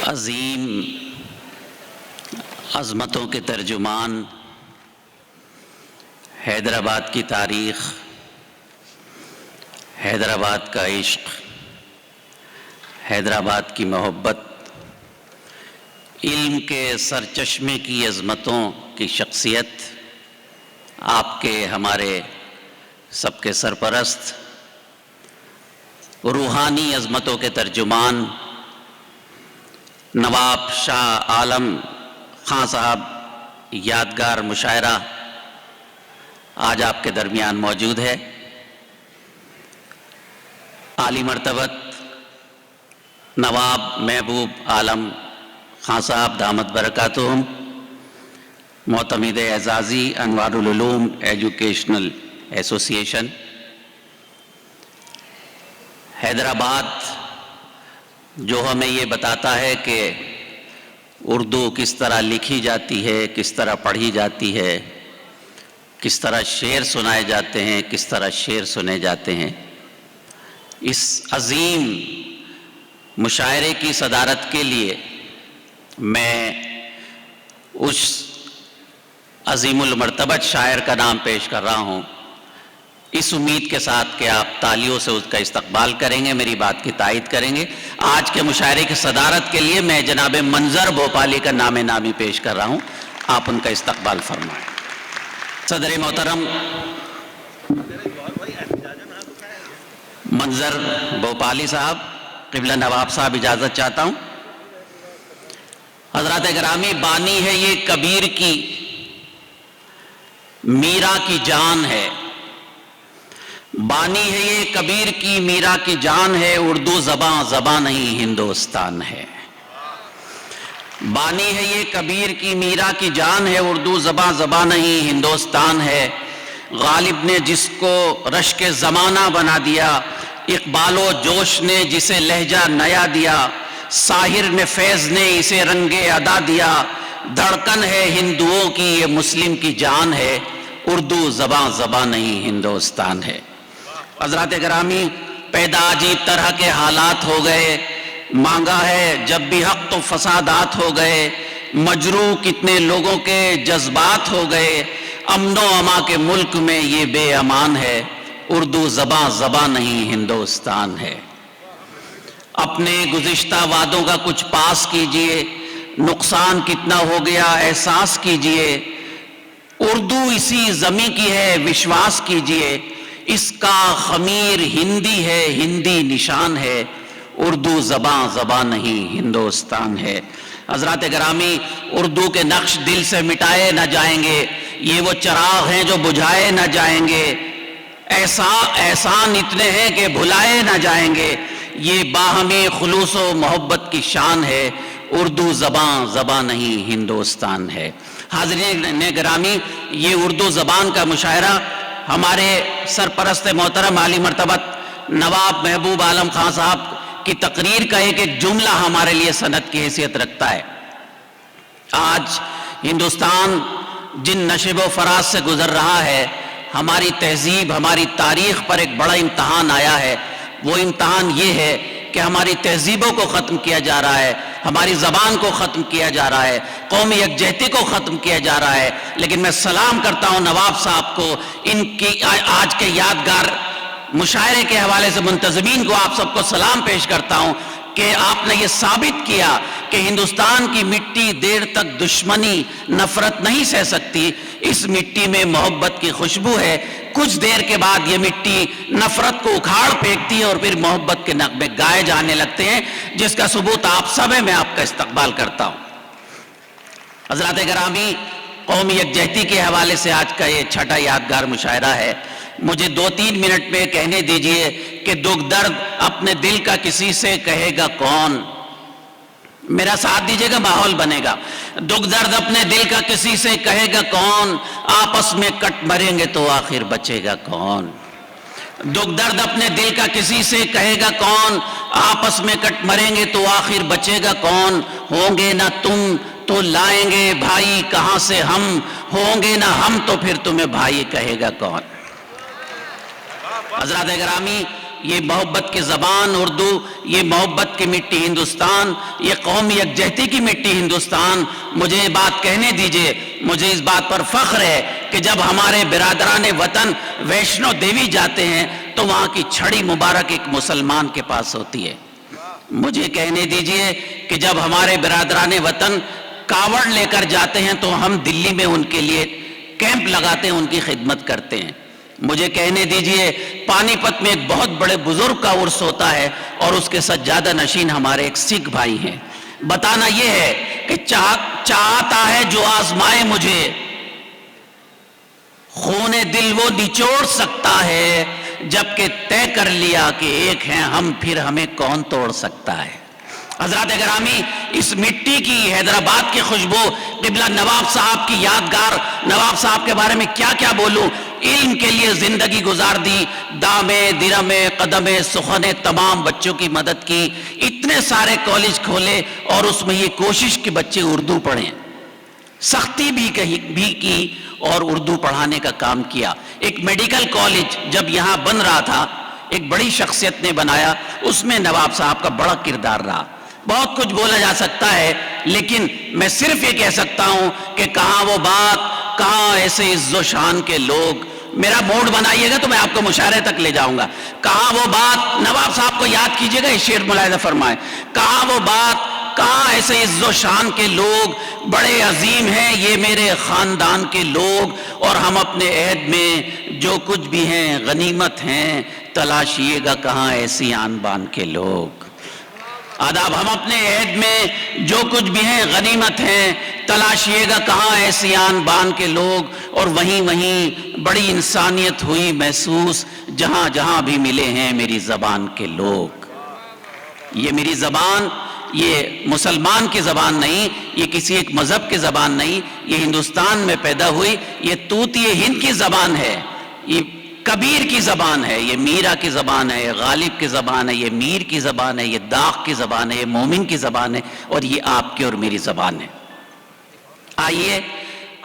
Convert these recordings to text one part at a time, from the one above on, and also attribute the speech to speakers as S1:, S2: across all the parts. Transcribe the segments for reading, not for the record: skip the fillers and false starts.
S1: عظیم عظمتوں کے ترجمان، حیدرآباد کی تاریخ، حیدرآباد کا عشق، حیدرآباد کی محبت، علم کے سرچشمے کی عظمتوں کی شخصیت، آپ کے ہمارے سب کے سرپرست، روحانی عظمتوں کے ترجمان نواب شاہ عالم خان صاحب، یادگار مشاعرہ آج آپ کے درمیان موجود ہے۔ عالی مرتبت نواب محبوب عالم خان صاحب دامت برکاتہم، معتمد اعزازی انوار العلوم ایجوکیشنل ایسوسی ایشن حیدرآباد، جو ہمیں یہ بتاتا ہے کہ اردو کس طرح لکھی جاتی ہے، کس طرح پڑھی جاتی ہے، کس طرح شعر سنائے جاتے ہیں، کس طرح شعر سنے جاتے ہیں۔ اس عظیم مشاعرے کی صدارت کے لیے میں اس عظیم المرتبت شاعر کا نام پیش کر رہا ہوں، اس امید کے ساتھ کہ آپ تالیوں سے اس کا استقبال کریں گے، میری بات کی تائید کریں گے۔ آج کے مشاعرے کی صدارت کے لیے میں جناب منظر بھوپالی کا نام نامی پیش کر رہا ہوں، آپ ان کا استقبال فرمائیں۔ صدر محترم منظر بھوپالی صاحب، قبلہ نواب صاحب، اجازت چاہتا ہوں۔ حضرات گرامی، بانی ہے یہ کبیر کی، میرا کی جان ہے، بانی ہے یہ کبیر کی، میرا کی جان ہے، اردو زباں زباں نہیں ہندوستان ہے۔ بانی ہے یہ کبیر کی، میرا کی جان ہے، اردو زباں زباں نہیں ہندوستان ہے۔ غالب نے جس کو رشک زمانہ بنا دیا، اقبال و جوش نے جسے لہجہ نیا دیا، ساحر نے فیض نے اسے رنگ ادا دیا۔ دھڑکن ہے ہندوؤں کی، یہ مسلم کی جان ہے، اردو زباں زباں نہیں ہندوستان ہے۔ حضرات گرامی، پیدا عجیب طرح کے حالات ہو گئے، مانگا ہے جب بھی حق تو فسادات ہو گئے، مجروح کتنے لوگوں کے جذبات ہو گئے، امن و اما کے ملک میں یہ بے امان ہے، اردو زباں زباں نہیں ہندوستان ہے۔ اپنے گزشتہ وعدوں کا کچھ پاس کیجئے، نقصان کتنا ہو گیا احساس کیجئے، اردو اسی زمیں کی ہے وشواس کیجئے، اس کا خمیر ہندی ہے، ہندی نشان ہے، اردو زباں زباں نہیں ہندوستان ہے۔ حضرات گرامی، اردو کے نقش دل سے مٹائے نہ جائیں گے، یہ وہ چراغ ہیں جو بجھائے نہ جائیں گے، احسان اتنے ہیں کہ بھلائے نہ جائیں گے، یہ باہمی خلوص و محبت کی شان ہے، اردو زباں زباں نہیں ہندوستان ہے۔ حاضرین گرامی، یہ اردو زبان کا مشاعرہ ہمارے سرپرست محترم عالی مرتبت نواب محبوب عالم خان صاحب کی تقریر کا ایک ایک جملہ ہمارے لیے سند کی حیثیت رکھتا ہے۔ آج ہندوستان جن نشیب و فراز سے گزر رہا ہے، ہماری تہذیب، ہماری تاریخ پر ایک بڑا امتحان آیا ہے۔ وہ امتحان یہ ہے کہ ہماری تہذیبوں کو ختم کیا جا رہا ہے، ہماری زبان کو ختم کیا جا رہا ہے، قومی یکجہتی کو ختم کیا جا رہا ہے۔ لیکن میں سلام کرتا ہوں نواب صاحب کو، ان کی آج کے یادگار مشاعرے کے حوالے سے منتظمین کو آپ سب کو سلام پیش کرتا ہوں کہ آپ نے یہ ثابت کیا کہ ہندوستان کی مٹی دیر تک دشمنی، نفرت نہیں سہ سکتی، اس مٹی میں محبت کی خوشبو ہے، کچھ دیر کے بعد یہ مٹی نفرت کو اکھاڑ پھینکتی ہے اور پھر محبت کے نغمے گائے جانے لگتے ہیں، جس کا ثبوت آپ سب ہے۔ میں آپ کا استقبال کرتا ہوں۔ حضرات گرامی، قومی یکجہتی کے حوالے سے آج کا یہ چھٹا یادگار مشاعرہ ہے۔ مجھے 2-3 منٹ میں کہنے دیجئے کہ دکھ درد اپنے دل کا کسی سے کہے گا کون؟ میرا ساتھ دیجئے گا، ماحول بنے گا۔ دکھ درد اپنے دل کا کسی سے کہے گا کون؟ آپس میں کٹ مریں گے تو آخر بچے گا کون؟ دکھ درد اپنے دل کا کسی سے کہے گا کون؟ آپس میں کٹ مریں گے تو آخر بچے گا کون؟ ہوں گے نہ تم تو لائیں گے بھائی کہاں سے ہم، ہوں گے نہ ہم تو پھر تمہیں بھائی کہے گا کون؟ حضرات گرامی، یہ محبت کی زبان اردو، یہ محبت کی مٹی ہندوستان، یہ قومی یکجہتی کی مٹی ہندوستان. مجھے یہ بات کہنے دیجئے، مجھے اس بات پر فخر ہے کہ جب ہمارے برادران وطن ویشنو دیوی جاتے ہیں تو وہاں کی چھڑی مبارک ایک مسلمان کے پاس ہوتی ہے. مجھے کہنے دیجئے کہ جب ہمارے برادران وطن کاوڑ لے کر جاتے ہیں تو ہم دلی میں ان کے لیے کیمپ لگاتے ہیں، ان کی خدمت کرتے ہیں. مجھے کہنے دیجئے پانی پت میں ایک بہت بڑے بزرگ کا عرس ہوتا ہے اور اس کے سجادہ نشین ہمارے ایک سکھ بھائی ہیں. بتانا یہ ہے کہ چاہتا ہے جو آزمائے مجھے، خون دل وہ نچوڑ سکتا ہے، جبکہ طے کر لیا کہ ایک ہیں ہم پھر ہمیں کون توڑ سکتا ہے. حضرات گرامی، اس مٹی کی حیدرآباد کی خوشبو، قبلہ نواب صاحب کی یادگار، نواب صاحب کے بارے میں کیا کیا بولوں. علم کے لیے زندگی گزار دی، دامے درمے قدمے سخنے تمام بچوں کی مدد کی، اتنے سارے کالج کھولے اور اس میں یہ کوشش کہ بچے اردو پڑھیں، سختی بھی کی اور اردو پڑھانے کا کام کیا. ایک میڈیکل کالج جب یہاں بن رہا تھا، ایک بڑی شخصیت نے بنایا، اس میں نواب صاحب کا بڑا کردار رہا. بہت کچھ بولا جا سکتا ہے لیکن میں صرف یہ کہہ سکتا ہوں کہ کہاں وہ بات، کہاں ایسے عز و شان کے لوگ. میرا موڈ بنائیے گا تو میں آپ کو مشاعرے تک لے جاؤں گا. کہاں وہ بات، نواب صاحب کو یاد کیجئے گا، یہ شعر ملاحظہ فرمائیں. کہاں وہ بات، کہاں ایسے عز و شان کے لوگ، بڑے عظیم ہیں یہ میرے خاندان کے لوگ، اور ہم اپنے عہد میں جو کچھ بھی ہیں غنیمت ہیں، تلاشیے گا کہاں ایسی آن بان کے لوگ. آداب، ہم اپنے عہد میں جو کچھ بھی ہیں غنیمت ہیں، تلاشیے گا کہاں ایسی آن بان کے لوگ. اور وہیں بڑی انسانیت ہوئی محسوس جہاں جہاں بھی ملے ہیں میری زبان کے لوگ. یہ میری زبان، یہ مسلمان کی زبان نہیں، یہ کسی ایک مذہب کی زبان نہیں، یہ ہندوستان میں پیدا ہوئی، یہ طوطی ہند کی زبان ہے، یہ کبیر کی زبان ہے، یہ میرا کی زبان ہے، یہ غالب کی زبان ہے، یہ میر کی زبان ہے، یہ داغ کی زبان ہے، یہ مومن کی زبان ہے، اور یہ آپ کی اور میری زبان ہے. آئیے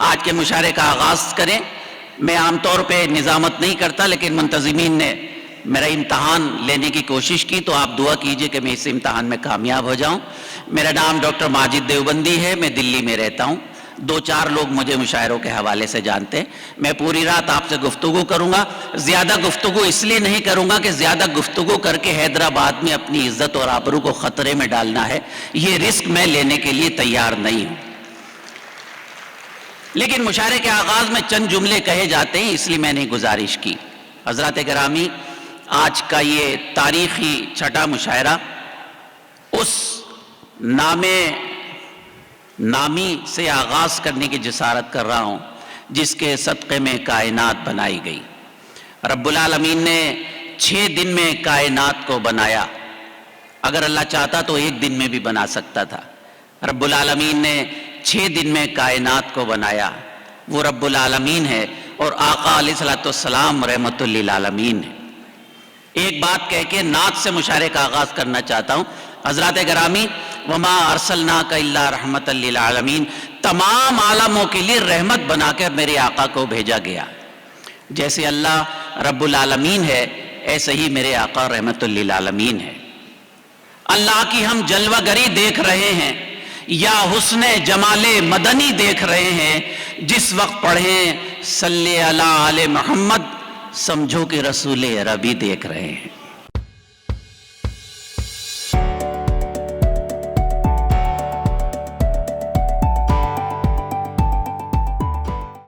S1: آج کے مشاعرے کا آغاز کریں. میں عام طور پہ نظامت نہیں کرتا لیکن منتظمین نے میرا امتحان لینے کی کوشش کی تو آپ دعا کیجئے کہ میں اس امتحان میں کامیاب ہو جاؤں. میرا نام ڈاکٹر ماجد دیوبندی ہے، میں دلی میں رہتا ہوں. 2-4 لوگ مجھے مشاعروں کے حوالے سے جانتے ہیں. میں پوری رات آپ سے گفتگو کروں گا. زیادہ گفتگو اس لیے نہیں کروں گا کہ زیادہ گفتگو کر کے حیدرآباد میں اپنی عزت اور آبرو کو خطرے میں ڈالنا ہے، یہ رسک میں لینے کے لیے تیار نہیں ہوں. لیکن مشاعرے کے آغاز میں چند جملے کہے جاتے ہیں، اس لیے میں نے گزارش کی. حضرات گرامی، آج کا یہ تاریخی چھٹا مشاعرہ اس نامی سے آغاز کرنے کی جسارت کر رہا ہوں جس کے صدقے میں کائنات بنائی گئی. رب العالمین نے 6 دن میں کائنات کو بنایا. اگر اللہ چاہتا تو 1 دن میں بھی بنا سکتا تھا. رب العالمین نے 6 دن میں کائنات کو بنایا. وہ رب العالمین ہے اور آقا علیہ السلام رحمت للعالمین ہے. ایک بات کہہ کے نعت سے مشاعرے کا آغاز کرنا چاہتا ہوں. حضرات گرامی، وما ارسلناک الا رحمت للعالمین، تمام عالموں کے لیے رحمت بنا کر میرے آقا کو بھیجا گیا. جیسے اللہ رب العالمین ہے ایسے ہی میرے آقا رحمت للعالمین ہے. اللہ کی ہم جلوہ گری دیکھ رہے ہیں یا حسن جمال مدنی دیکھ رہے ہیں، جس وقت پڑھیں صلی اللہ علیہ محمد سمجھو کہ رسول عربی دیکھ رہے ہیں.